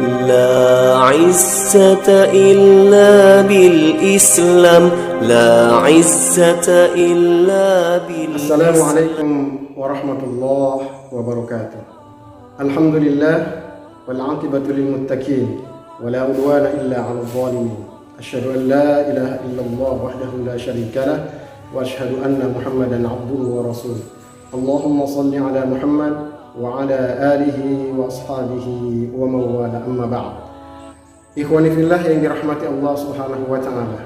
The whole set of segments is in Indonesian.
لا عزة إلا بالإسلام لا عزة إلا بالإسلام. السلام عليكم ورحمة الله وبركاته. الحمد لله والعاقبة للمتقين ولا عدوان إلا على الظالمين. أشهد أن لا إله إلا الله وحده لا شريك له وأشهد أن محمدا عبده ورسوله. اللهم صل على محمد وعلى آله وأصحابه ومن والاه. أما بعد. Ikhwani fillah yang dirahmati Allah Subhanahu wa taala.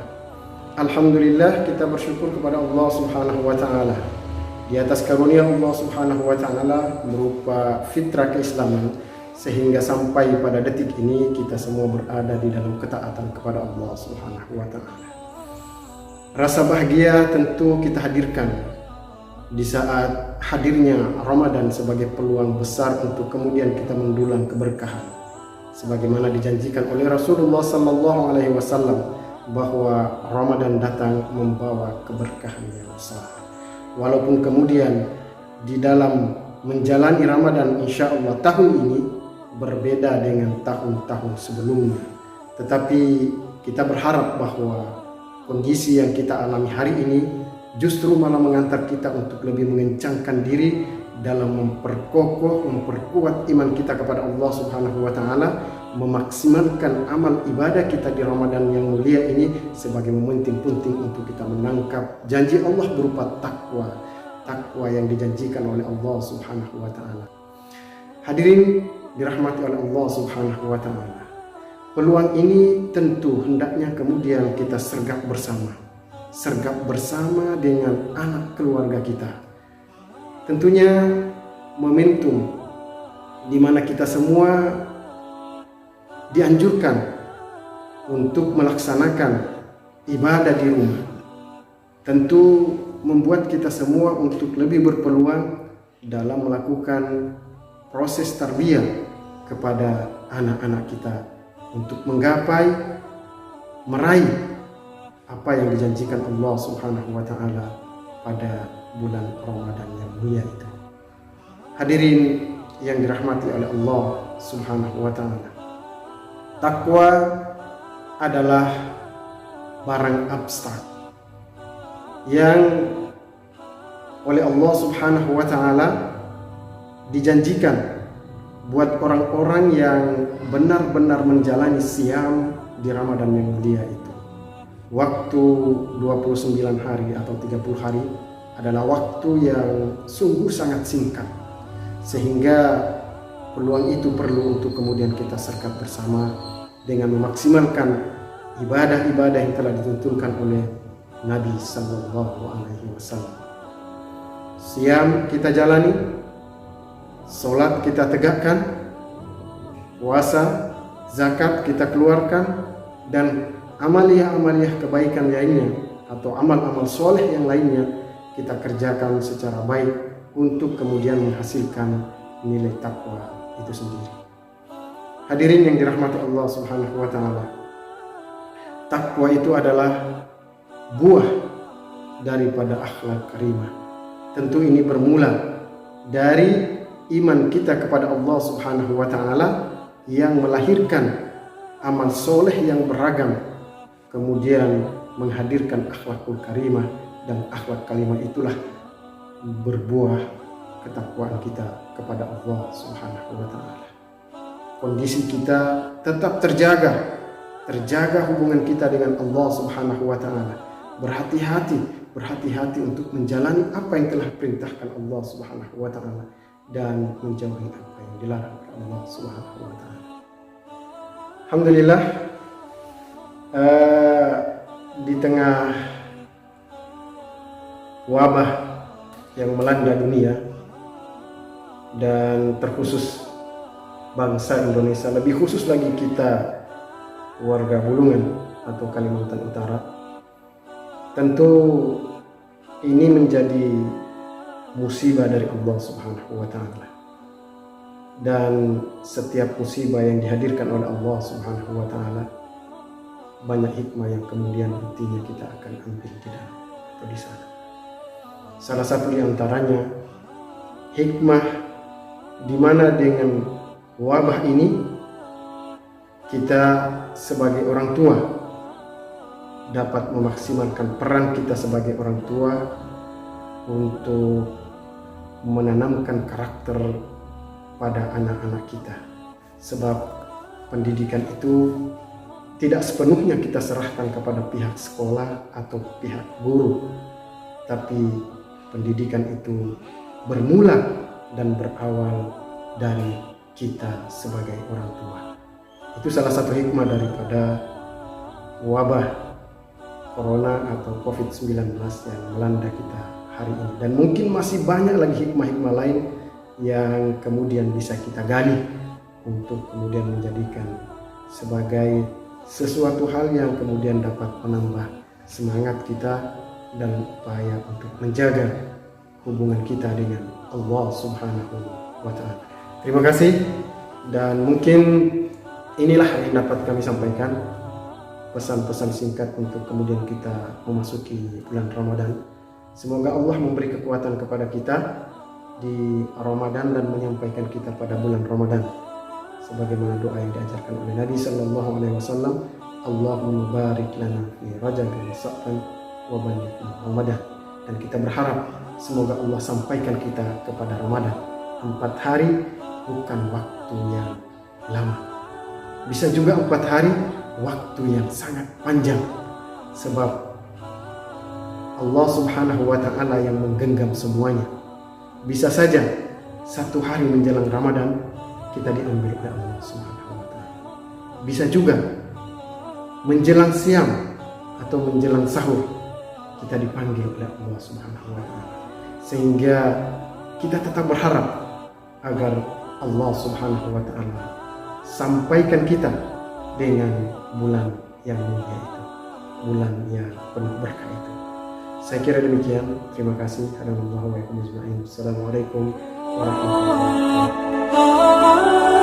Alhamdulillah, kita bersyukur kepada Allah Subhanahu wa taala di atas karunia Allah Subhanahu wa taala berupa fitrah keislaman, sehingga sampai pada detik ini kita semua berada di dalam ketaatan kepada Allah Subhanahu wa taala. Rasa bahagia tentu kita hadirkan di saat hadirnya Ramadan sebagai peluang besar untuk kemudian kita mendulang keberkahan, sebagaimana dijanjikan oleh Rasulullah sallallahu alaihi wasallam bahwa Ramadan datang membawa keberkahan yang besar. Walaupun kemudian di dalam menjalani Ramadan insya Allah tahun ini berbeda dengan tahun-tahun sebelumnya, tetapi kita berharap bahwa kondisi yang kita alami hari ini justru malah mengantar kita untuk lebih mengencangkan diri dalam memperkuat iman kita kepada Allah Subhanahu wa taala, memaksimalkan amal ibadah kita di Ramadan yang mulia ini sebagai momentum penting untuk kita menangkap janji Allah berupa takwa yang dijanjikan oleh Allah Subhanahu wa taala. Hadirin dirahmati oleh Allah Subhanahu wa taala. Peluang ini tentu hendaknya kemudian kita sergap bersama dengan anak keluarga kita. Tentunya momentum di mana kita semua dianjurkan untuk melaksanakan ibadah di rumah, tentu membuat kita semua untuk lebih berpeluang dalam melakukan proses tarbiyah kepada anak-anak kita untuk meraih apa yang dijanjikan Allah Subhanahu wa taala pada bulan Ramadan yang mulia itu. Hadirin yang dirahmati oleh Allah Subhanahu wa taala. Takwa adalah barang abstrak yang oleh Allah Subhanahu wa taala dijanjikan buat orang-orang yang benar-benar menjalani siam di Ramadan yang mulia itu. Waktu 29 hari atau 30 hari adalah waktu yang sungguh sangat singkat, sehingga peluang itu perlu untuk kemudian kita sergap bersama dengan memaksimalkan ibadah-ibadah yang telah dituntunkan oleh Nabi Sallallahu Alaihi Wasallam. Siam kita jalani, sholat kita tegakkan, puasa, zakat kita keluarkan, dan amaliyah kebaikan lainnya atau amal-amal soleh yang lainnya kita kerjakan secara baik untuk kemudian menghasilkan nilai takwa itu sendiri. Hadirin yang dirahmati Allah Subhanahu wa taala. Takwa itu adalah buah daripada akhlak karimah. Tentu ini bermula dari iman kita kepada Allah Subhanahu wa taala yang melahirkan amal soleh yang beragam, kemudian menghadirkan akhlakul karimah, dan akhlak karimah itulah berbuah ketakwaan kita kepada Allah Subhanahu wa taala. Kondisi kita tetap terjaga hubungan kita dengan Allah Subhanahu wa taala. Berhati-hati untuk menjalani apa yang telah perintahkan Allah Subhanahu wa taala dan menjauhi apa yang dilarang oleh Allah Subhanahu wa taala. Alhamdulillah, di tengah wabah yang melanda dunia dan terkhusus bangsa Indonesia, lebih khusus lagi kita warga Bulungan atau Kalimantan Utara, tentu ini menjadi musibah dari Allah Subhanahu wa taala. Dan setiap musibah yang dihadirkan oleh Allah Subhanahu wa taala banyak hikmah yang kemudian nantinya kita akan ambil di dalam atau di sana. Salah satu di antaranya hikmah di mana dengan wabah ini kita sebagai orang tua dapat memaksimalkan peran kita sebagai orang tua untuk menanamkan karakter pada anak-anak kita. Sebab pendidikan itu tidak sepenuhnya kita serahkan kepada pihak sekolah atau pihak guru, tapi pendidikan itu bermula dan berawal dari kita sebagai orang tua. Itu salah satu hikmah daripada wabah corona atau COVID-19 yang melanda kita hari ini. Dan mungkin masih banyak lagi hikmah-hikmah lain yang kemudian bisa kita gali untuk kemudian menjadikan sebagai sesuatu hal yang kemudian dapat menambah semangat kita dan upaya untuk menjaga hubungan kita dengan Allah Subhanahu wa Ta'ala. Terima kasih, dan mungkin inilah yang dapat kami sampaikan, pesan-pesan singkat untuk kemudian kita memasuki bulan Ramadan. Semoga Allah memberi kekuatan kepada kita di Ramadan dan menyampaikan kita pada bulan Ramadan sebagaimana doa yang diajarkan oleh Nabi sallallahu alaihi wasallam, Allahumma barik lana fi Rajab wa Sya'ban wa ballighna Ramadan. Dan kita berharap semoga Allah sampaikan kita kepada Ramadan. 4 hari bukan waktu yang lama, bisa juga 4 hari waktu yang sangat panjang, sebab Allah Subhanahu wa Ta'ala yang menggenggam semuanya. Bisa saja 1 hari menjelang Ramadan kita diambil oleh Allah Subhanahu wa Ta'ala. Bisa juga menjelang siang atau menjelang sahur kita dipanggil oleh Allah Subhanahu wa Ta'ala. Sehingga kita tetap berharap agar Allah Subhanahu wa Ta'ala sampaikan kita dengan bulan yang mulia itu, bulan yang penuh berkah itu. Saya kira demikian. Terima kasih. Assalamualaikum warahmatullahi wabarakatuh.